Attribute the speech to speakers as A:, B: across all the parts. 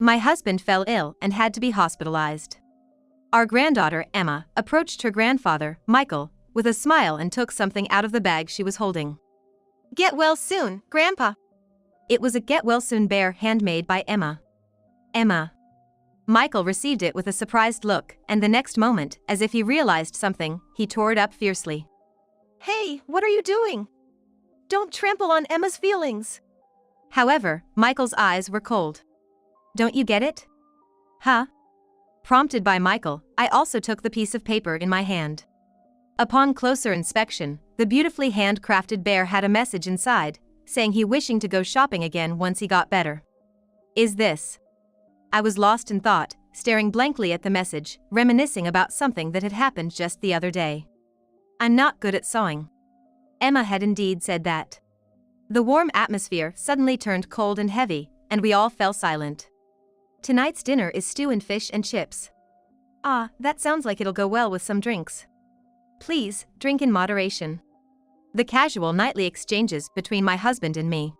A: My husband fell ill and had to be hospitalized. Our granddaughter, Emma, approached her grandfather, Michael, with a smile and took something out of the bag she was holding.
B: Get well soon, Grandpa.
A: It was a get well soon bear handmade by Emma. Emma. Michael received it with a surprised look, and the next moment, as if he realized something, he tore it up fiercely.
B: Hey, what are you doing? Don't trample on Emma's feelings.
A: However, Michael's eyes were cold. Don't you get it? Huh? Prompted by Michael, I also took the piece of paper in my hand. Upon closer inspection, the beautifully handcrafted bear had a message inside, saying he wishing to go shopping again once he got better. Is this? I was lost in thought, staring blankly at the message, reminiscing about something that had happened just the other day. I'm not good at sewing. Emma had indeed said that. The warm atmosphere suddenly turned cold and heavy, and we all fell silent. Tonight's dinner is stew and fish and chips. Ah, that sounds like it'll go well with some drinks. Please, drink in moderation. The casual nightly exchanges between my husband and me.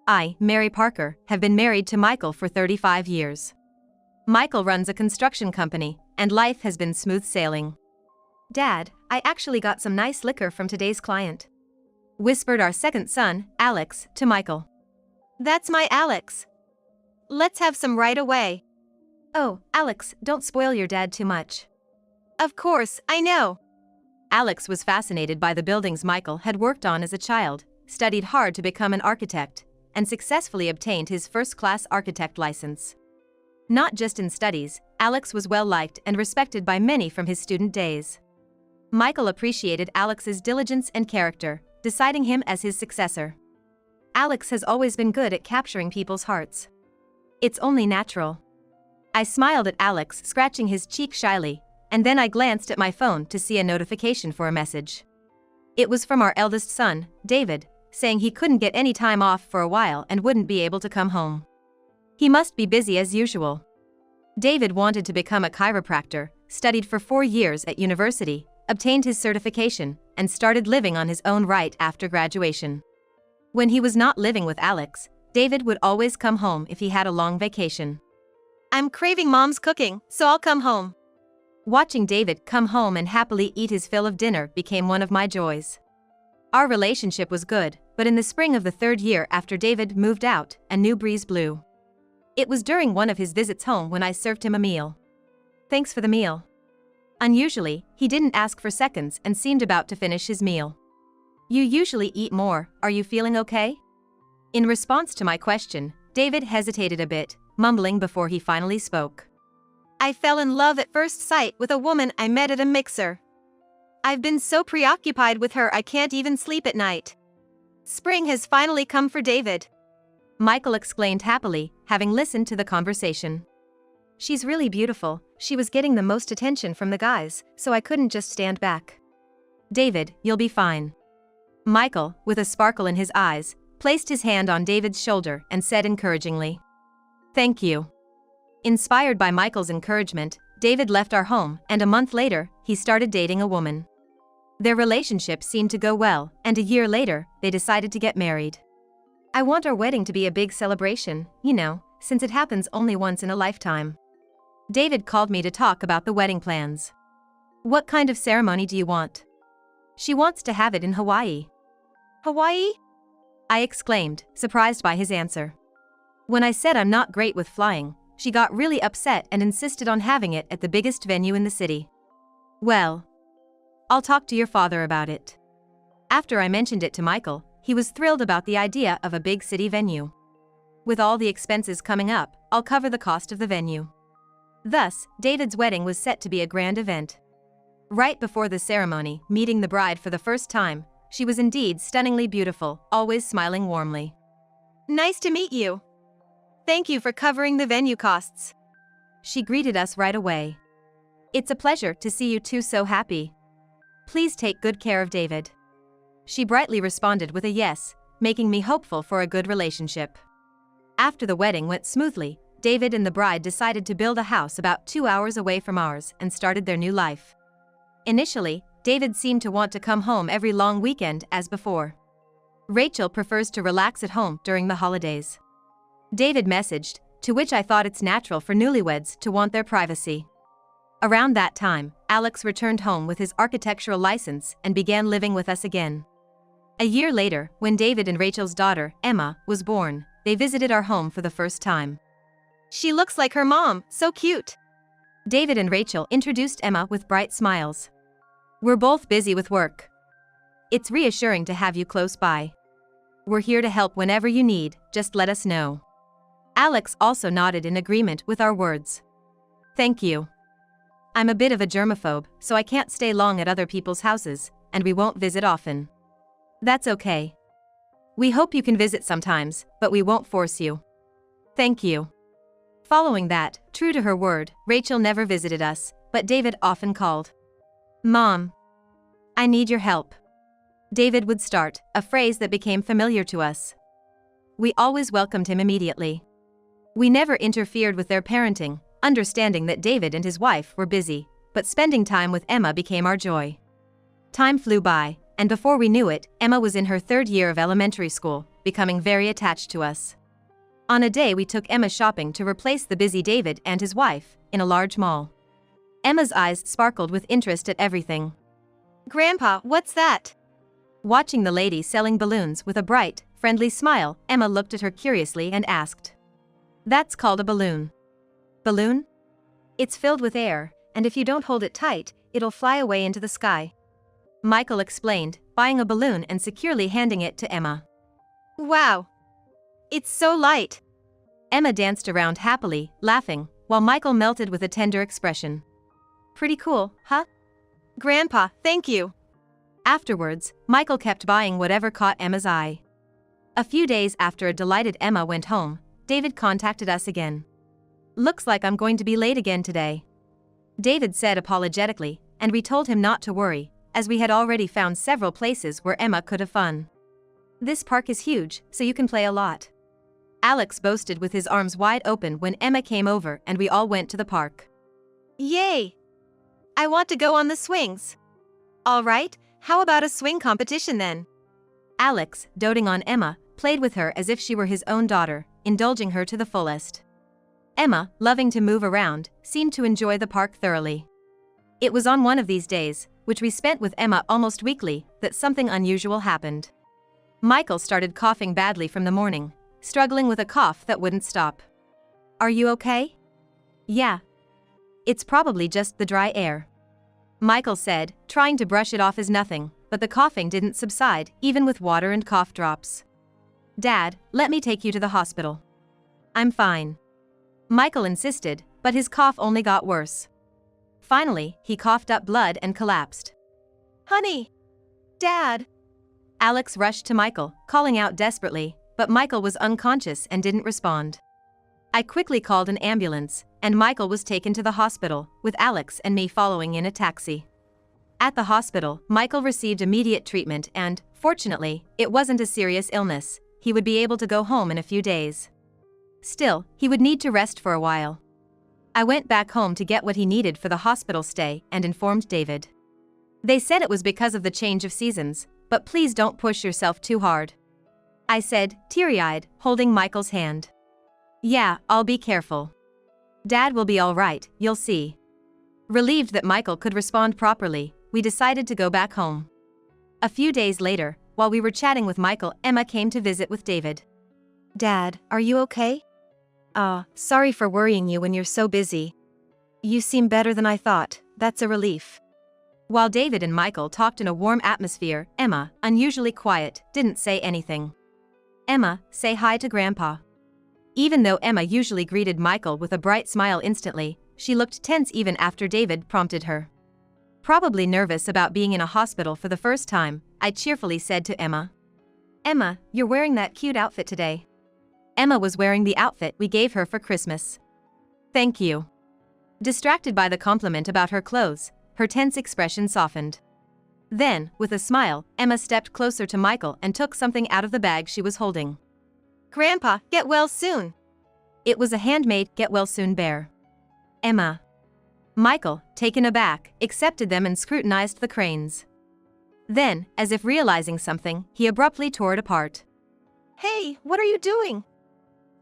A: I, Mary Parker, have been married to Michael for 35 years. Michael runs a construction company, and life has been smooth sailing. Dad, I actually got some nice liquor from today's client. Whispered our second son, Alex, to Michael.
B: That's my Alex. Let's have some right away.
A: Oh, Alex, don't spoil your dad too much.
B: Of course, I know.
A: Alex was fascinated by the buildings Michael had worked on as a child, studied hard to become an architect, and successfully obtained his first-class architect license. Not just in studies, Alex was well-liked and respected by many from his student days. Michael appreciated Alex's diligence and character, deciding him as his successor. Alex has always been good at capturing people's hearts. It's only natural. I smiled at Alex, scratching his cheek shyly, and then I glanced at my phone to see a notification for a message. It was from our eldest son, David, saying he couldn't get any time off for a while and wouldn't be able to come home. He must be busy as usual. David wanted to become a chiropractor, studied for 4 years at university, obtained his certification, and started living on his own right after graduation. When he was not living with Alex, David would always come home if he had a long vacation.
B: I'm craving Mom's cooking, so I'll come home.
A: Watching David come home and happily eat his fill of dinner became one of my joys. Our relationship was good, but in the spring of the 3rd year after David moved out, a new breeze blew. It was during one of his visits home when I served him a meal. Thanks for the meal. Unusually, he didn't ask for seconds and seemed about to finish his meal. You usually eat more, are you feeling okay? In response to my question, David hesitated a bit, mumbling before he finally spoke.
B: I fell in love at first sight with a woman I met at a mixer. I've been so preoccupied with her I can't even sleep at night. Spring has finally come for David.
A: Michael exclaimed happily, having listened to the conversation. She's really beautiful, she was getting the most attention from the guys, so I couldn't just stand back. David, you'll be fine. Michael, with a sparkle in his eyes, placed his hand on David's shoulder and said encouragingly, "Thank you." Inspired by Michael's encouragement, David left our home, and a month later, he started dating a woman. Their relationship seemed to go well, and a year later, they decided to get married. I want our wedding to be a big celebration, you know, since it happens only once in a lifetime. David called me to talk about the wedding plans. What kind of ceremony do you want? She wants to have it in Hawaii.
B: Hawaii?
A: I exclaimed, surprised by his answer. When I said I'm not great with flying, she got really upset and insisted on having it at the biggest venue in the city. Well, I'll talk to your father about it. After I mentioned it to Michael, he was thrilled about the idea of a big city venue. With all the expenses coming up, I'll cover the cost of the venue. Thus, David's wedding was set to be a grand event. Right before the ceremony, meeting the bride for the first time, she was indeed stunningly beautiful, always smiling warmly.
B: Nice to meet you. Thank you for covering the venue costs.
A: She greeted us right away. It's a pleasure to see you two so happy. Please take good care of David. She brightly responded with a yes, making me hopeful for a good relationship. After the wedding went smoothly, David and the bride decided to build a house about 2 hours away from ours and started their new life. Initially, David seemed to want to come home every long weekend as before. Rachel prefers to relax at home during the holidays. David messaged, to which I thought it's natural for newlyweds to want their privacy. Around that time, Alex returned home with his architectural license and began living with us again. A year later, when David and Rachel's daughter, Emma, was born, they visited our home for the first time.
B: She looks like her mom, so cute.
A: David and Rachel introduced Emma with bright smiles. We're both busy with work. It's reassuring to have you close by. We're here to help whenever you need, just let us know. Alex also nodded in agreement with our words. Thank you. I'm a bit of a germaphobe, so I can't stay long at other people's houses, and we won't visit often. That's okay. We hope you can visit sometimes, but we won't force you. Thank you. Following that, true to her word, Rachel never visited us, but David often called. Mom. I need your help. David would start, a phrase that became familiar to us. We always welcomed him immediately. We never interfered with their parenting, understanding that David and his wife were busy, but spending time with Emma became our joy. Time flew by, and before we knew it, Emma was in her 3rd year of elementary school, becoming very attached to us. On a day we took Emma shopping to replace the busy David and his wife, in a large mall. Emma's eyes sparkled with interest at everything.
B: Grandpa, what's that?
A: Watching the lady selling balloons with a bright, friendly smile, Emma looked at her curiously and asked. That's called a balloon. Balloon? It's filled with air, and if you don't hold it tight, it'll fly away into the sky. Michael explained, buying a balloon and securely handing it to Emma.
B: Wow! It's so light.
A: Emma danced around happily, laughing, while Michael melted with a tender expression. Pretty cool, huh?
B: Grandpa, thank you.
A: Afterwards, Michael kept buying whatever caught Emma's eye. A few days after a delighted Emma went home, David contacted us again. Looks like I'm going to be late again today. David said apologetically, and we told him not to worry, as we had already found several places where Emma could have fun. This park is huge, so you can play a lot. Alex boasted with his arms wide open when Emma came over and we all went to the park.
B: Yay! I want to go on the swings. All right, how about a swing competition then?
A: Alex, doting on Emma, played with her as if she were his own daughter, indulging her to the fullest. Emma, loving to move around, seemed to enjoy the park thoroughly. It was on one of these days, which we spent with Emma almost weekly, that something unusual happened. Michael started coughing badly from the morning, struggling with a cough that wouldn't stop. Are you okay? Yeah. It's probably just the dry air. Michael said, trying to brush it off as nothing, but the coughing didn't subside, even with water and cough drops. Dad, let me take you to the hospital. I'm fine. Michael insisted, but his cough only got worse. Finally, he coughed up blood and collapsed.
B: Honey! Dad!
A: Alex rushed to Michael, calling out desperately, but Michael was unconscious and didn't respond. I quickly called an ambulance, and Michael was taken to the hospital, with Alex and me following in a taxi. At the hospital, Michael received immediate treatment and, fortunately, it wasn't a serious illness. He would be able to go home in a few days. Still, he would need to rest for a while. I went back home to get what he needed for the hospital stay and informed David. They said it was because of the change of seasons, but please don't push yourself too hard. I said, teary-eyed, holding Michael's hand. Yeah, I'll be careful. Dad will be all right, you'll see. Relieved that Michael could respond properly, we decided to go back home. A few days later, while we were chatting with Michael, Emma came to visit with David.
B: Dad, are you okay? Sorry for worrying you when you're so busy. You seem better than I thought, that's a relief.
A: While David and Michael talked in a warm atmosphere, Emma, unusually quiet, didn't say anything. Emma, say hi to Grandpa. Even though Emma usually greeted Michael with a bright smile instantly, she looked tense even after David prompted her. Probably nervous about being in a hospital for the first time, I cheerfully said to Emma. Emma, you're wearing that cute outfit today. Emma was wearing the outfit we gave her for Christmas. Thank you. Distracted by the compliment about her clothes, her tense expression softened. Then, with a smile, Emma stepped closer to Michael and took something out of the bag she was holding.
B: Grandpa, get well soon.
A: It was a handmade get-well-soon bear. Emma. Michael, taken aback, accepted them and scrutinized the cranes. Then, as if realizing something, he abruptly tore it apart.
B: Hey, what are you doing?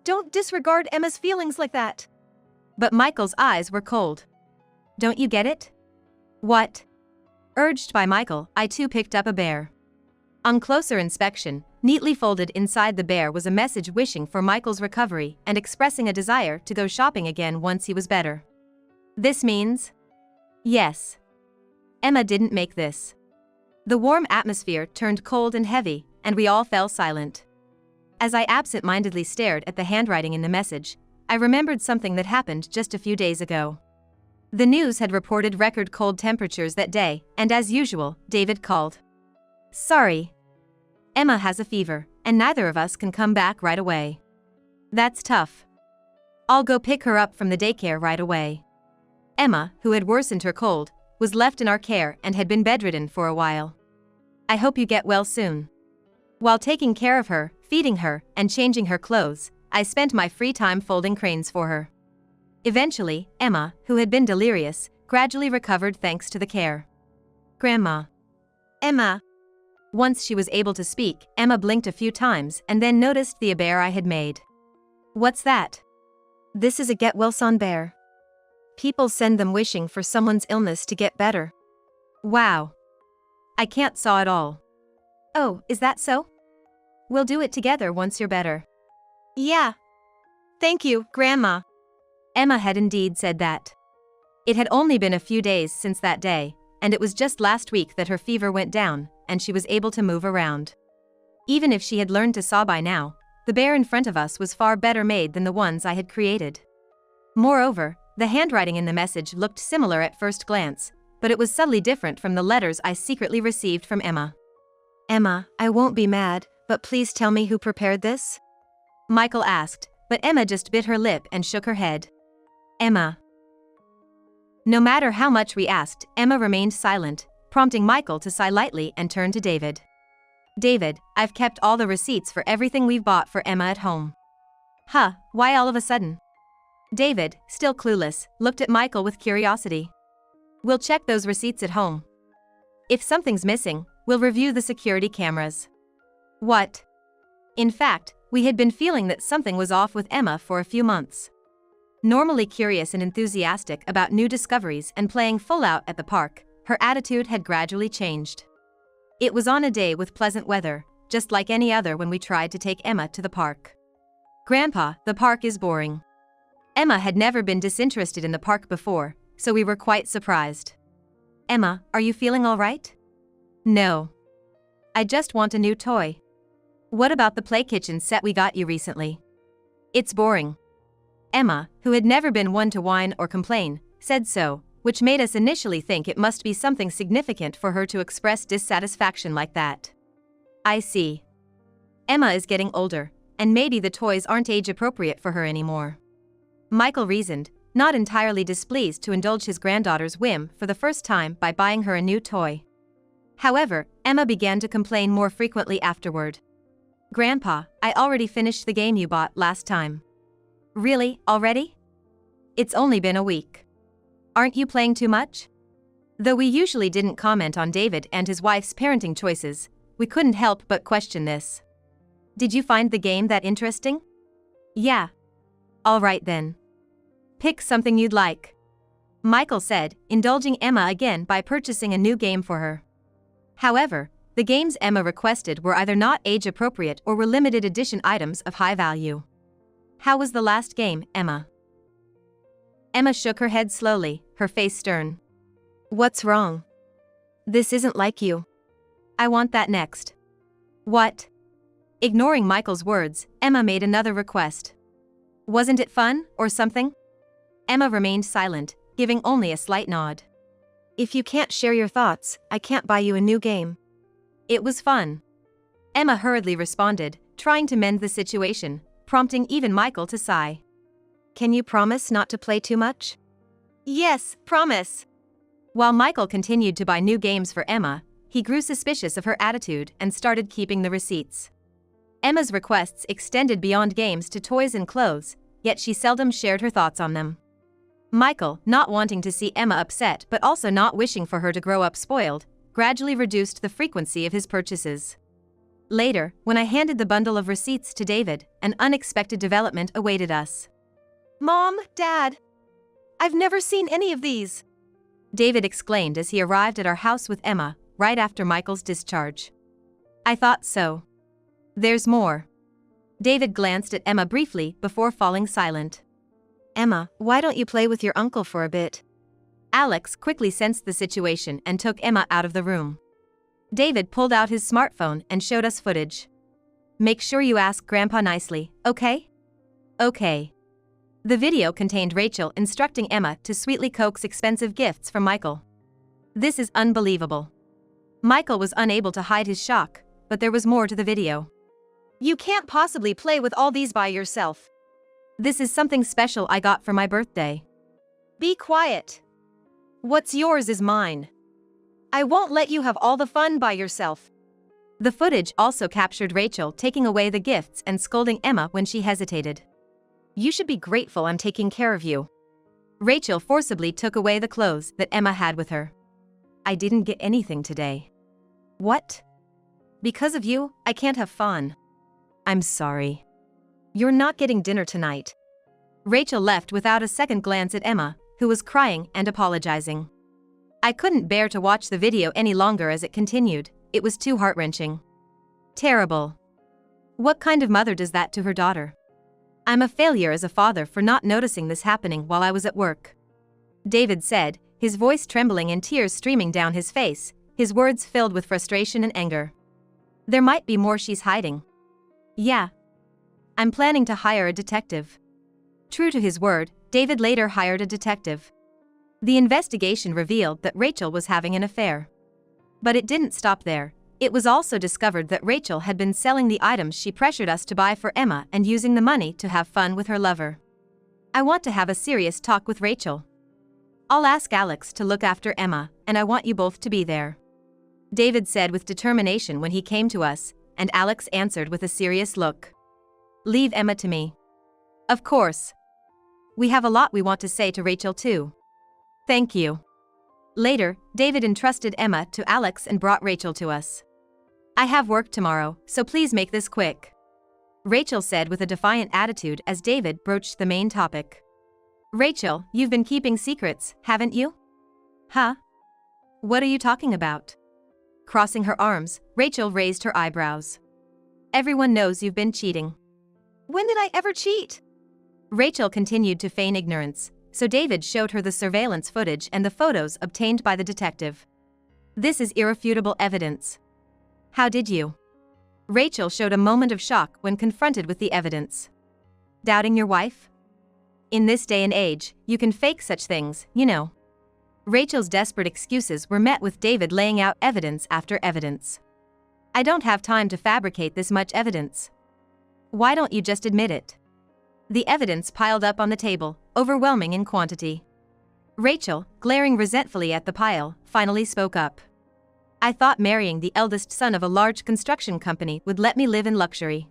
B: Don't disregard Emma's feelings like that.
A: But Michael's eyes were cold. Don't you get it? What? Urged by Michael, I too picked up a bear. On closer inspection, neatly folded inside the bear was a message wishing for Michael's recovery and expressing a desire to go shopping again once he was better. This means? Yes. Emma didn't make this. The warm atmosphere turned cold and heavy, and we all fell silent. As I absent-mindedly stared at the handwriting in the message, I remembered something that happened just a few days ago. The news had reported record cold temperatures that day, and as usual, David called. Sorry. Emma has a fever, and neither of us can come back right away. That's tough. I'll go pick her up from the daycare right away. Emma, who had worsened her cold, was left in our care and had been bedridden for a while. I hope you get well soon. While taking care of her, feeding her, and changing her clothes, I spent my free time folding cranes for her. Eventually, Emma, who had been delirious, gradually recovered thanks to the care. Grandma.
B: Emma.
A: Once she was able to speak, Emma blinked a few times and then noticed the bear I had made. What's that?
B: This is a get well soon bear. People send them wishing for someone's illness to get better.
A: Wow. I can't saw it all.
B: Oh, is that so?
A: We'll do it together once you're better.
B: Yeah. Thank you, Grandma.
A: Emma had indeed said that. It had only been a few days since that day, and it was just last week that her fever went down, and she was able to move around. Even if she had learned to saw by now, the bear in front of us was far better made than the ones I had created. Moreover, the handwriting in the message looked similar at first glance, but it was subtly different from the letters I secretly received from Emma.
B: Emma, I won't be mad, but please tell me who prepared this?
A: Michael asked, but Emma just bit her lip and shook her head. Emma. No matter how much we asked, Emma remained silent, prompting Michael to sigh lightly and turn to David. David, I've kept all the receipts for everything we've bought for Emma at home. Huh, why all of a sudden? David, still clueless, looked at Michael with curiosity. We'll check those receipts at home. If something's missing, we'll review the security cameras. What? In fact, we had been feeling that something was off with Emma for a few months. Normally curious and enthusiastic about new discoveries and playing full out at the park, her attitude had gradually changed. It was on a day with pleasant weather, just like any other when we tried to take Emma to the park. Grandpa, the park is boring. Emma had never been disinterested in the park before, so we were quite surprised. Emma, are you feeling all right? No. I just want a new toy. What about the play kitchen set we got you recently? It's boring. Emma, who had never been one to whine or complain, said so, which made us initially think it must be something significant for her to express dissatisfaction like that. I see. Emma is getting older, and maybe the toys aren't age-appropriate for her anymore. Michael reasoned, not entirely displeased to indulge his granddaughter's whim for the first time by buying her a new toy. However, Emma began to complain more frequently afterward. Grandpa, I already finished the game you bought last time. Really, already? It's only been a week. Aren't you playing too much? Though we usually didn't comment on David and his wife's parenting choices, we couldn't help but question this. Did you find the game that interesting? Yeah. All right then. Pick something you'd like. Michael said, indulging Emma again by purchasing a new game for her. However, the games Emma requested were either not age-appropriate or were limited edition items of high value. How was the last game, Emma? Emma shook her head slowly, her face stern.
B: What's wrong? This isn't like you.
A: I want that next. What? Ignoring Michael's words, Emma made another request. Wasn't it fun, or something? Emma remained silent, giving only a slight nod.
B: If you can't share your thoughts, I can't buy you a new game.
A: It was fun. Emma hurriedly responded, trying to mend the situation, prompting even Michael to sigh.
B: Can you promise not to play too much?
A: Yes, promise. While Michael continued to buy new games for Emma, he grew suspicious of her attitude and started keeping the receipts. Emma's requests extended beyond games to toys and clothes, yet she seldom shared her thoughts on them. Michael, not wanting to see Emma upset but also not wishing for her to grow up spoiled, gradually reduced the frequency of his purchases. Later, when I handed the bundle of receipts to David, an unexpected development awaited us.
B: Mom, Dad, I've never seen any of these.
A: David exclaimed as he arrived at our house with Emma, right after Michael's discharge. I thought so. There's more. David glanced at Emma briefly before falling silent.
B: Emma, why don't you play with your uncle for a bit?
A: Alex quickly sensed the situation and took Emma out of the room. David pulled out his smartphone and showed us footage. Make sure you ask Grandpa nicely, okay? Okay. The video contained Rachel instructing Emma to sweetly coax expensive gifts from Michael. This is unbelievable. Michael was unable to hide his shock, but there was more to the video.
B: You can't possibly play with all these by yourself.
A: This is something special I got for my birthday.
B: Be quiet. What's yours is mine. I won't let you have all the fun by yourself.
A: The footage also captured Rachel taking away the gifts and scolding Emma when she hesitated. You should be grateful I'm taking care of you. Rachel forcibly took away the clothes that Emma had with her. I didn't get anything today. What? Because of you, I can't have fun. I'm sorry. You're not getting dinner tonight. Rachel left without a second glance at Emma, who was crying and apologizing. I couldn't bear to watch the video any longer as it continued. It was too heart-wrenching. Terrible. What kind of mother does that to her daughter? I'm a failure as a father for not noticing this happening while I was at work. David said, his voice trembling and tears streaming down his face, his words filled with frustration and anger. There might be more she's hiding. Yeah. I'm planning to hire a detective. True to his word, David later hired a detective. The investigation revealed that Rachel was having an affair. But it didn't stop there. It was also discovered that Rachel had been selling the items she pressured us to buy for Emma and using the money to have fun with her lover. I want to have a serious talk with Rachel. I'll ask Alex to look after Emma, and I want you both to be there. David said with determination when he came to us, and Alex answered with a serious look. Leave Emma to me. Of course. We have a lot we want to say to Rachel too. Thank you. Later, David entrusted Emma to Alex and brought Rachel to us. I have work tomorrow, so please make this quick. Rachel said with a defiant attitude as David broached the main topic. Rachel, you've been keeping secrets, haven't you? Huh? What are you talking about? Crossing her arms, Rachel raised her eyebrows. Everyone knows you've been cheating.
B: When did I ever cheat?
A: Rachel continued to feign ignorance, so David showed her the surveillance footage and the photos obtained by the detective. This is irrefutable evidence. How did you? Rachel showed a moment of shock when confronted with the evidence. Doubting your wife? In this day and age, you can fake such things, you know. Rachel's desperate excuses were met with David laying out evidence after evidence. I don't have time to fabricate this much evidence. Why don't you just admit it? The evidence piled up on the table, overwhelming in quantity. Rachel, glaring resentfully at the pile, finally spoke up. I thought marrying the eldest son of a large construction company would let me live in luxury.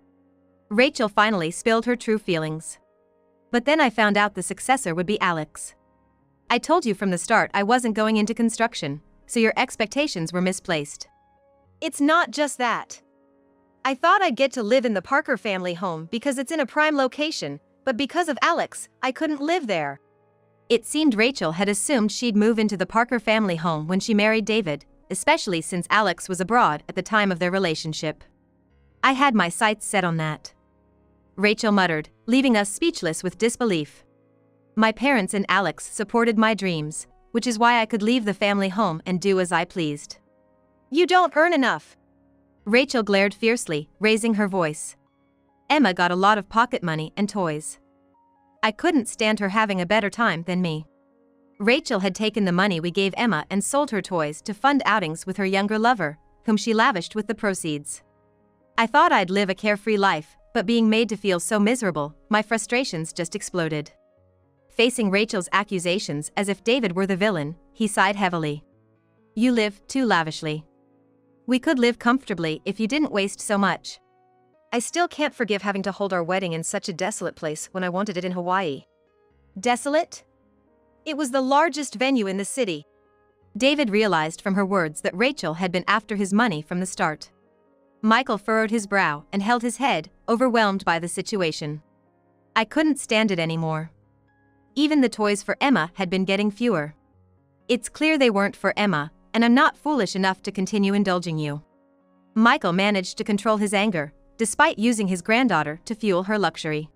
A: Rachel finally spilled her true feelings. But then I found out the successor would be Alex. I told you from the start I wasn't going into construction, so your expectations were misplaced.
B: It's not just that. I thought I'd get to live in the Parker family home because it's in a prime location, but because of Alex, I couldn't live there.
A: It seemed Rachel had assumed she'd move into the Parker family home when she married David, especially since Alex was abroad at the time of their relationship. I had my sights set on that. Rachel muttered, leaving us speechless with disbelief. My parents and Alex supported my dreams, which is why I could leave the family home and do as I pleased.
B: You don't earn enough.
A: Rachel glared fiercely, raising her voice. Emma got a lot of pocket money and toys. I couldn't stand her having a better time than me. Rachel had taken the money we gave Emma and sold her toys to fund outings with her younger lover, whom she lavished with the proceeds. I thought I'd live a carefree life, but being made to feel so miserable, my frustrations just exploded. Facing Rachel's accusations as if David were the villain, he sighed heavily. You live too lavishly. We could live comfortably if you didn't waste so much.
B: I still can't forgive having to hold our wedding in such a desolate place when I wanted it in Hawaii. Desolate? It was the largest venue in the city.
A: David realized from her words that Rachel had been after his money from the start. Michael furrowed his brow and held his head, overwhelmed by the situation. I couldn't stand it anymore. Even the toys for Emma had been getting fewer. It's clear they weren't for Emma, and I'm not foolish enough to continue indulging you. Michael managed to control his anger, despite using his granddaughter to fuel her luxury.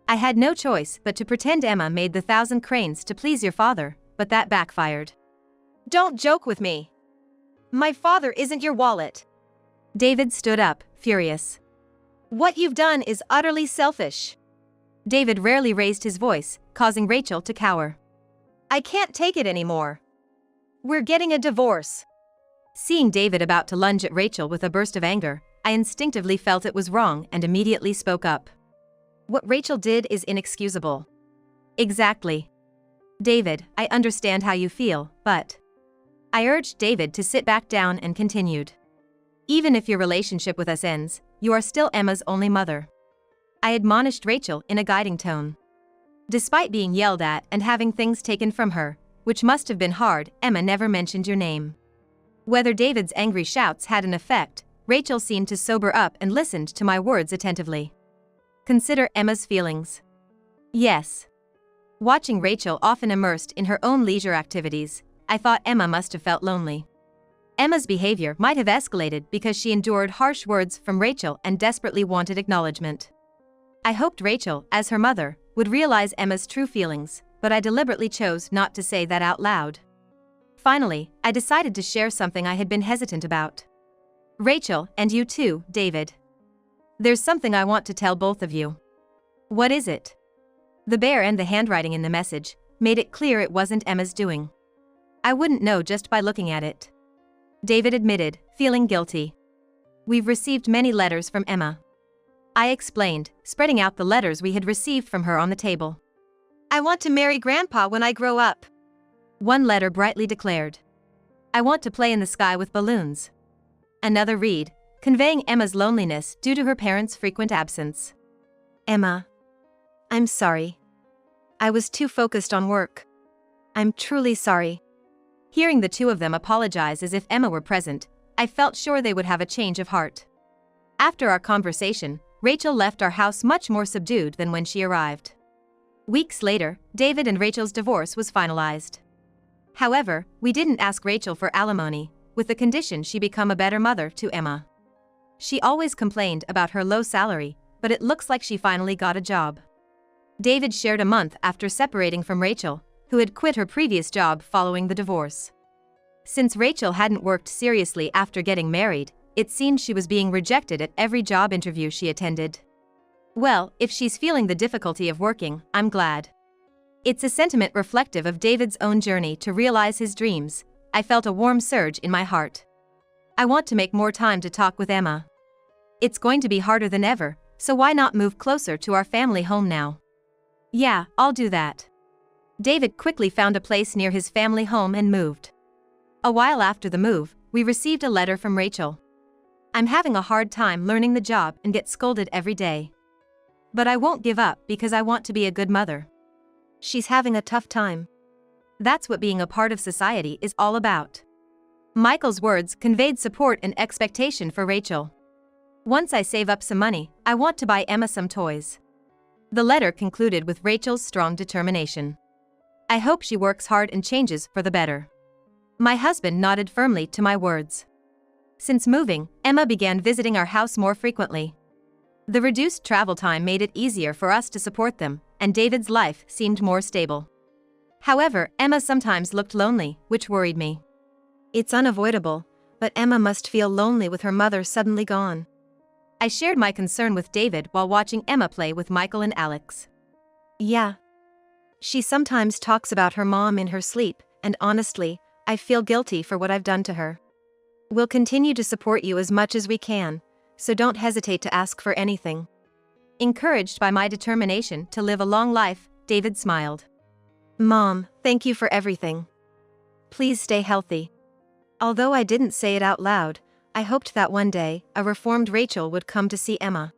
A: I had no choice but to pretend Emma made the 1,000 cranes to please your father, but that backfired.
B: Don't joke with me. My father isn't your wallet.
A: David stood up, furious.
B: What you've done is utterly selfish.
A: David rarely raised his voice, causing Rachel to cower.
B: I can't take it anymore. We're getting a divorce.
A: Seeing David about to lunge at Rachel with a burst of anger, I instinctively felt it was wrong and immediately spoke up.
B: What Rachel did is inexcusable.
A: Exactly. David, I understand how you feel, but... I urged David to sit back down and continued. Even if your relationship with us ends, you are still Emma's only mother. I admonished Rachel in a guiding tone. Despite being yelled at and having things taken from her, which must have been hard, Emma never mentioned your name. Whether David's angry shouts had an effect, Rachel seemed to sober up and listened to my words attentively. Consider Emma's feelings. Yes. Watching Rachel often immersed in her own leisure activities, I thought Emma must have felt lonely. Emma's behavior might have escalated because she endured harsh words from Rachel and desperately wanted acknowledgement. I hoped Rachel, as her mother, would realize Emma's true feelings, but I deliberately chose not to say that out loud. Finally, I decided to share something I had been hesitant about. Rachel, and you too, David. There's something I want to tell both of you. What is it? The bear and the handwriting in the message made it clear it wasn't Emma's doing. I wouldn't know just by looking at it. David admitted, feeling guilty. We've received many letters from Emma. I explained, spreading out the letters we had received from her on the table.
B: I want to marry Grandpa when I grow up.
A: One letter brightly declared. I want to play in the sky with balloons. Another read, conveying Emma's loneliness due to her parents' frequent absence.
B: Emma. I'm sorry. I was too focused on work. I'm truly sorry.
A: Hearing the two of them apologize as if Emma were present, I felt sure they would have a change of heart. After our conversation, Rachel left our house much more subdued than when she arrived. Weeks later, David and Rachel's divorce was finalized. However, we didn't ask Rachel for alimony, with the condition she become a better mother to Emma. She always complained about her low salary, but it looks like she finally got a job. David shared a month after separating from Rachel, who had quit her previous job following the divorce. Since Rachel hadn't worked seriously after getting married, it seemed she was being rejected at every job interview she attended. Well, if she's feeling the difficulty of working, I'm glad. It's a sentiment reflective of David's own journey to realize his dreams. I felt a warm surge in my heart. I want to make more time to talk with Emma. It's going to be harder than ever, so why not move closer to our family home now? Yeah, I'll do that. David quickly found a place near his family home and moved. A while after the move, we received a letter from Rachel. I'm having a hard time learning the job and get scolded every day. But I won't give up because I want to be a good mother.
B: She's having a tough time.
A: That's what being a part of society is all about. Michael's words conveyed support and expectation for Rachel. Once I save up some money, I want to buy Emma some toys. The letter concluded with Rachel's strong determination. I hope she works hard and changes for the better. My husband nodded firmly to my words. Since moving, Emma began visiting our house more frequently. The reduced travel time made it easier for us to support them, and David's life seemed more stable. However, Emma sometimes looked lonely, which worried me.
B: It's unavoidable, but Emma must feel lonely with her mother suddenly gone.
A: I shared my concern with David while watching Emma play with Michael and Alex.
B: Yeah. She sometimes talks about her mom in her sleep, and honestly, I feel guilty for what I've done to her. We'll continue to support you as much as we can, so don't hesitate to ask for anything.
A: Encouraged by my determination to live a long life, David smiled.
B: Mom, thank you for everything. Please stay healthy. Although I didn't say it out loud, I hoped that one day, a reformed Rachel would come to see Emma.